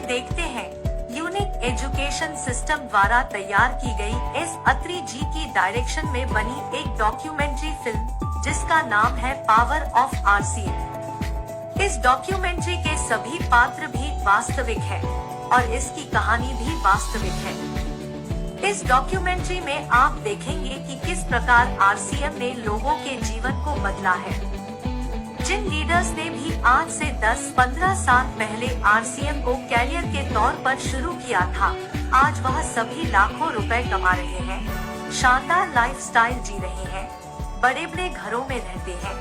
देखते हैं unique education system द्वारा तैयार की गई एस अत्री जी की डायरेक्शन में बनी एक डॉक्यूमेंट्री फिल्म जिसका नाम है पावर ऑफ आरसीएम। इस डॉक्यूमेंट्री के सभी पात्र भी वास्तविक है और इसकी कहानी भी वास्तविक है। इस डॉक्यूमेंट्री में आप देखेंगे कि किस प्रकार आरसीएम ने लोगों के जीवन को बदला है। जिन लीडर्स ने भी आज से 10-15 साल पहले आरसीएम को कैरियर के तौर पर शुरू किया था, आज वह सभी लाखों रुपए कमा रहे हैं, शानदार लाइफस्टाइल जी रहे हैं, बड़े बड़े घरों में रहते हैं,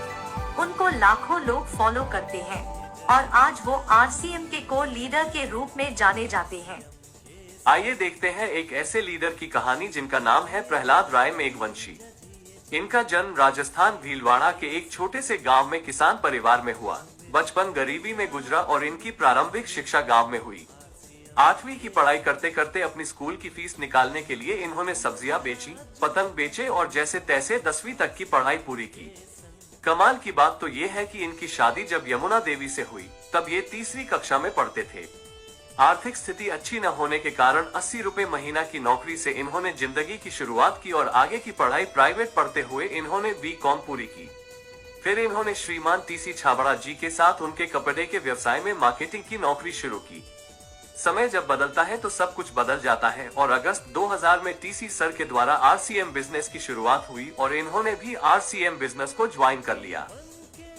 उनको लाखों लोग फॉलो करते हैं और आज वो आरसीएम के को लीडर के रूप में जाने जाते हैं। आइए देखते हैं एक ऐसे लीडर की कहानी जिनका नाम है प्रहलाद राय मेघवंशी। इनका जन्म राजस्थान भीलवाड़ा के एक छोटे से गांव में किसान परिवार में हुआ। बचपन गरीबी में गुजरा और इनकी प्रारंभिक शिक्षा गांव में हुई। 8वीं की पढ़ाई करते करते अपनी स्कूल की फीस निकालने के लिए इन्होंने सब्जियां बेची, पतंग बेचे और जैसे तैसे 10वीं तक की पढ़ाई पूरी की। कमाल की बात तो ये है कि इनकी शादी जब यमुना देवी से हुई तब ये 3वीं कक्षा में पढ़ते थे। आर्थिक स्थिति अच्छी न होने के कारण 80 रुपए महीना की नौकरी से इन्होंने जिंदगी की शुरुआत की और आगे की पढ़ाई प्राइवेट पढ़ते हुए इन्होंने बीकॉम पूरी की। फिर इन्होंने श्रीमान टीसी छाबड़ा जी के साथ उनके कपड़े के व्यवसाय में मार्केटिंग की नौकरी शुरू की। समय जब बदलता है तो सब कुछ बदल जाता है और अगस्त 2000 में टीसी सर के द्वारा आरसीएम बिजनेस की शुरुआत हुई और इन्होंने भी आरसीएम बिजनेस को ज्वाइन कर लिया।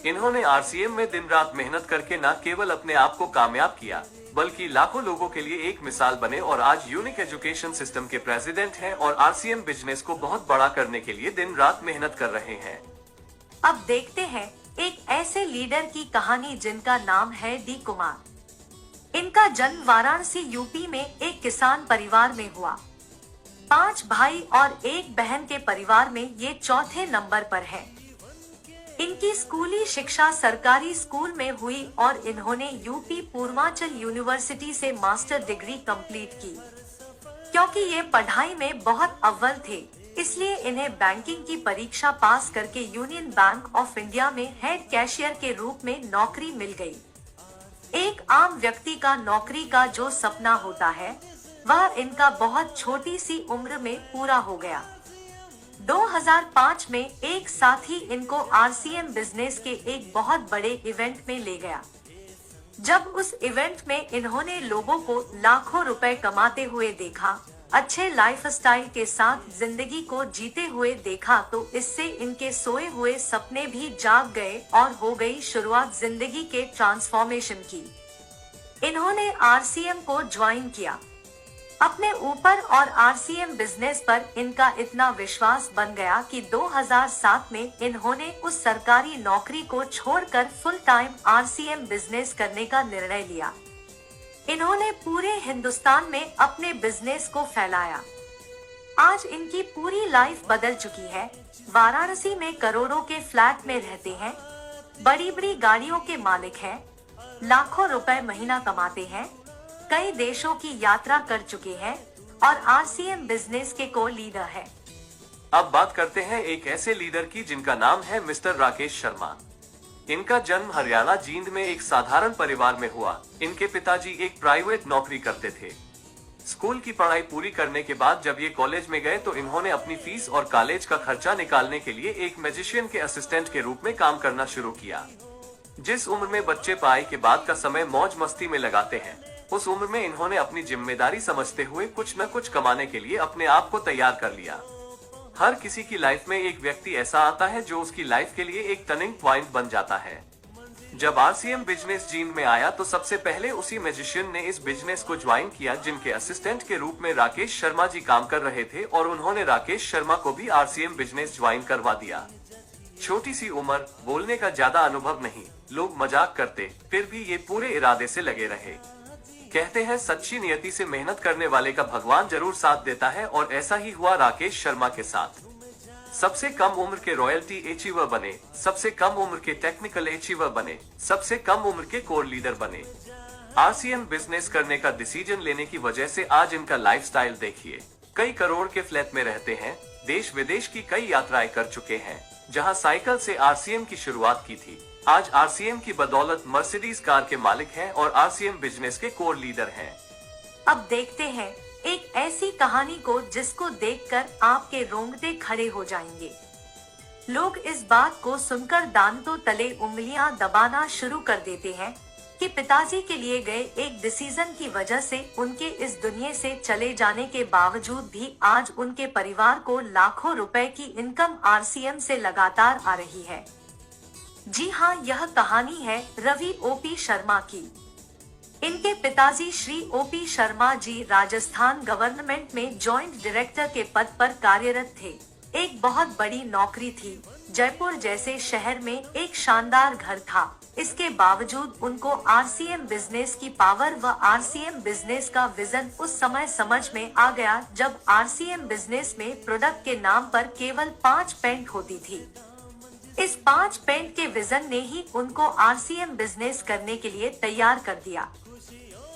इन्होंने आरसीएम में दिन रात मेहनत करके न केवल अपने आप को कामयाब किया बल्कि लाखों लोगों के लिए एक मिसाल बने और आज यूनिक एजुकेशन सिस्टम के प्रेसिडेंट हैं और आरसीएम बिजनेस को बहुत बड़ा करने के लिए दिन रात मेहनत कर रहे हैं। अब देखते हैं एक ऐसे लीडर की कहानी जिनका नाम है डी कुमार। इनका जन्म वाराणसी यूपी में एक किसान परिवार में हुआ। 5 भाई और 1 बहन के परिवार में ये चौथे नंबर पर है। इनकी स्कूली शिक्षा सरकारी स्कूल में हुई और इन्होंने यूपी पूर्वांचल यूनिवर्सिटी से मास्टर डिग्री कंप्लीट की। क्योंकि ये पढ़ाई में बहुत अव्वल थे, इसलिए इन्हें बैंकिंग की परीक्षा पास करके यूनियन बैंक ऑफ इंडिया में हेड कैशियर के रूप में नौकरी मिल गई। एक आम व्यक्ति का नौकरी का जो सपना होता है वह इनका बहुत छोटी सी उम्र में पूरा हो गया। 2005 में एक साथी इनको आरसीएम बिजनेस के एक बहुत बड़े इवेंट में ले गया। जब उस इवेंट में इन्होंने लोगों को लाखों रुपए कमाते हुए देखा, अच्छे लाइफस्टाइल के साथ जिंदगी को जीते हुए देखा तो इससे इनके सोए हुए सपने भी जाग गए और हो गई शुरुआत जिंदगी के ट्रांसफॉर्मेशन की। इन्होंने आरसीएम को ज्वाइन किया। अपने ऊपर और आरसीएम बिजनेस पर इनका इतना विश्वास बन गया कि 2007 में इन्होंने उस सरकारी नौकरी को छोड़कर फुल टाइम आरसीएम बिजनेस करने का निर्णय लिया। इन्होंने पूरे हिंदुस्तान में अपने बिजनेस को फैलाया। आज इनकी पूरी लाइफ बदल चुकी है। वाराणसी में करोड़ों के फ्लैट में रहते हैं, बड़ी बड़ी गाड़ियों के मालिक हैं, लाखों रुपए महीना कमाते हैं, कई देशों की यात्रा कर चुके हैं और आरसीएम बिजनेस के को लीडर है। अब बात करते हैं एक ऐसे लीडर की जिनका नाम है मिस्टर राकेश शर्मा। इनका जन्म हरियाणा जींद में एक साधारण परिवार में हुआ। इनके पिताजी एक प्राइवेट नौकरी करते थे। स्कूल की पढ़ाई पूरी करने के बाद जब ये कॉलेज में गए तो इन्होंने अपनी फीस और कॉलेज का खर्चा निकालने के लिए एक मैजिशियन के असिस्टेंट के रूप में काम करना शुरू किया। जिस उम्र में बच्चे पढ़ाई के बाद का समय मौज मस्ती में लगाते हैं, उस उम्र में इन्होंने अपनी जिम्मेदारी समझते हुए कुछ न कुछ कमाने के लिए अपने आप को तैयार कर लिया। हर किसी की लाइफ में एक व्यक्ति ऐसा आता है जो उसकी लाइफ के लिए एक टर्निंग पॉइंट बन जाता है। जब आरसीएम बिजनेस जींद में आया तो सबसे पहले उसी मैजिशियन ने इस बिजनेस को ज्वाइन किया जिनके असिस्टेंट के रूप में राकेश शर्मा जी काम कर रहे थे और उन्होंने राकेश शर्मा को भी आरसीएम बिजनेस ज्वाइन करवा दिया। छोटी सी उम्र, बोलने का ज्यादा अनुभव नहीं, लोग मजाक करते, फिर भी ये पूरे इरादे से लगे रहे। कहते हैं सच्ची नियति से मेहनत करने वाले का भगवान जरूर साथ देता है और ऐसा ही हुआ राकेश शर्मा के साथ। सबसे कम उम्र के रॉयल्टी अचीवर बने, सबसे कम उम्र के टेक्निकल अचीवर बने, सबसे कम उम्र के कोर लीडर बने। आरसीएम बिजनेस करने का डिसीजन लेने की वजह से आज इनका लाइफस्टाइल देखिए। कई करोड़ के फ्लैट में रहते हैं, देश विदेश की कई यात्राएं कर चुके हैं, जहां साइकिल से आरसीएम की शुरुआत की थी। आज आरसीएम की बदौलत मर्सिडीज कार के मालिक हैं और आरसीएम बिजनेस के कोर लीडर हैं। अब देखते हैं एक ऐसी कहानी को जिसको देखकर आपके रोंगटे खड़े हो जाएंगे। लोग इस बात को सुनकर दांतों तले उंगलियां दबाना शुरू कर देते हैं कि पिताजी के लिए गए एक डिसीजन की वजह से उनके इस दुनिया से चले जाने के बावजूद भी आज उनके परिवार को लाखों रुपए की इनकम आरसीएम से लगातार आ रही है। जी हाँ, यह कहानी है रवि ओपी शर्मा की। इनके पिताजी श्री ओपी शर्मा जी राजस्थान गवर्नमेंट में जॉइंट डायरेक्टर के पद पर कार्यरत थे। एक बहुत बड़ी नौकरी थी। जयपुर जैसे शहर में एक शानदार घर था। इसके बावजूद उनको आरसीएम बिजनेस की पावर व आरसीएम बिजनेस का विजन उस समय समझ में आ गया जब आरसीएम बिजनेस में प्रोडक्ट के नाम पर केवल 5 पेंट होती थी। इस 5 पेंट के विजन ने ही उनको आरसीएम बिजनेस करने के लिए तैयार कर दिया।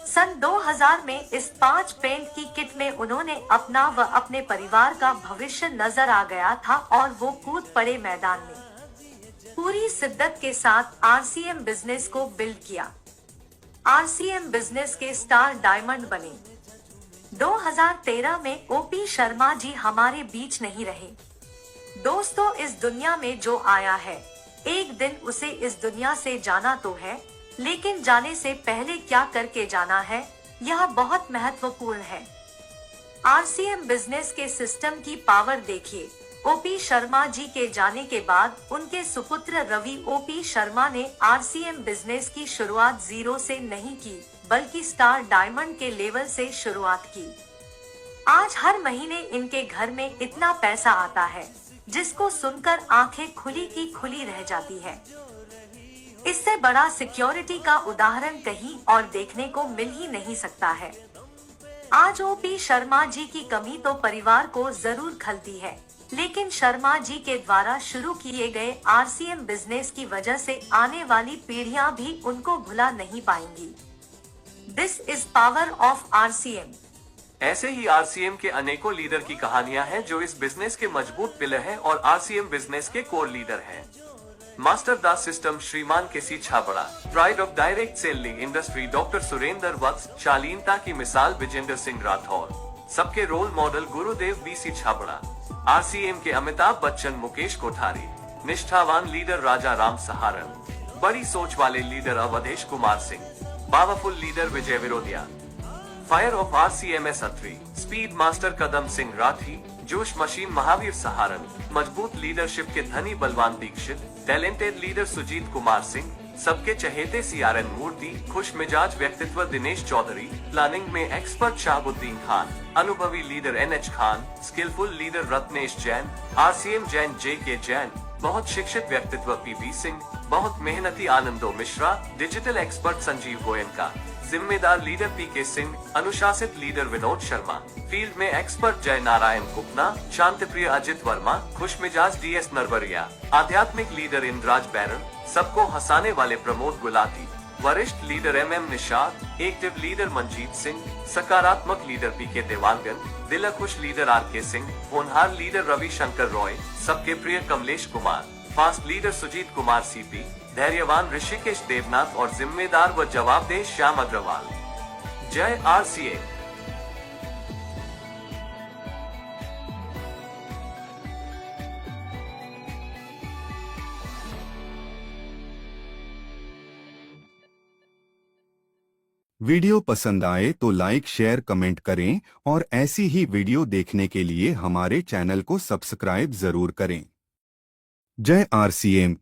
सन 2000 में इस 5 पेंट की किट में उन्होंने अपना व अपने परिवार का भविष्य नजर आ गया था और वो कूद पड़े मैदान में। पूरी शिद्दत के साथ आरसीएम बिजनेस को बिल्ड किया। आरसीएम बिजनेस के स्टार डायमंड बने। 2013 में ओपी शर्मा जी हमारे बीच नहीं रहे। दोस्तों, इस दुनिया में जो आया है एक दिन उसे इस दुनिया से जाना तो है, लेकिन जाने से पहले क्या करके जाना है यह बहुत महत्वपूर्ण है। आरसीएम बिजनेस के सिस्टम की पावर देखिए। ओपी शर्मा जी के जाने के बाद उनके सुपुत्र रवि ओपी शर्मा ने आरसीएम बिजनेस की शुरुआत जीरो से नहीं की बल्कि स्टार डायमंड के लेवल से शुरुआत की। आज हर महीने इनके घर में इतना पैसा आता है जिसको सुनकर आंखें खुली की खुली रह जाती है। इससे बड़ा सिक्योरिटी का उदाहरण कहीं और देखने को मिल ही नहीं सकता है। आज ओपी शर्मा जी की कमी तो परिवार को जरूर खलती है, लेकिन शर्मा जी के द्वारा शुरू किए गए आरसीएम बिजनेस की वजह से आने वाली पीढ़ियां भी उनको भुला नहीं पाएंगी। This is power of RCM. ऐसे ही आरसीएम के अनेकों लीडर की कहानियां हैं जो इस बिजनेस के मजबूत पिलर हैं और आरसीएम बिजनेस के कोर लीडर हैं। मास्टर दास सिस्टम श्रीमान KC Chhabra, pride of direct selling industry doctor Surendra Vats, शालीनता की मिसाल विजेंद्र सिंह राठौर, सबके role model Gurudev BC Chhabra, RCM के अमिताभ बच्चन मुकेश कोठारी, निष्ठावान लीडर राजा राम सहारण, बड़ी सोच वाले leader Awadhesh Kumar Singh, powerful leader Vijay Virodhiya, fire of RCM's Atri, speed master Kadam Singh Rathi, जोश मशीन महावीर सहारण, मजबूत लीडरशिप के धनी बलवान दीक्षित, टैलेंटेड लीडर सुजीत कुमार सिंह, सबके चहेते सीआरएन मूर्ति, खुश मिजाज व्यक्तित्व दिनेश चौधरी, प्लानिंग में एक्सपर्ट शाहबुद्दीन खान, अनुभवी leader NH Khan, skillful leader Ratnesh Jain, RCM Jain JK Jain, बहुत शिक्षित व्यक्तित्व पीपी सिंह, बहुत मेहनती आनंदो मिश्रा, डिजिटल एक्सपर्ट संजीव गोयनका, जिम्मेदार लीडर पीके सिंह, अनुशासित लीडर विनोद शर्मा, फील्ड में एक्सपर्ट जय नारायण कुपना, शांतिप्रिय अजित वर्मा, खुशमिजाज डीएस नरवरिया, आध्यात्मिक लीडर इंद्राज बैरन, सबको हंसाने वाले प्रमोद गुलाटी, वरिष्ठ leader MM Nishad, active leader Manjeet Singh, सकारात्मक लीडर पीके देवांगन, दिलखुश लीडर आरके सिंह, होनहार लीडर रविशंकर रॉय, सबके प्रिय Kamlesh Kumar, fast leader Sujit Kumar CP, धैर्यवान ऋषिकेश देवनाथ और जिम्मेदार व जवाबदेह श्याम अग्रवाल। जय आरसीएम। वीडियो पसंद आए तो लाइक शेयर कमेंट करें और ऐसी ही वीडियो देखने के लिए हमारे चैनल को सब्सक्राइब जरूर करें। जय आरसीएम।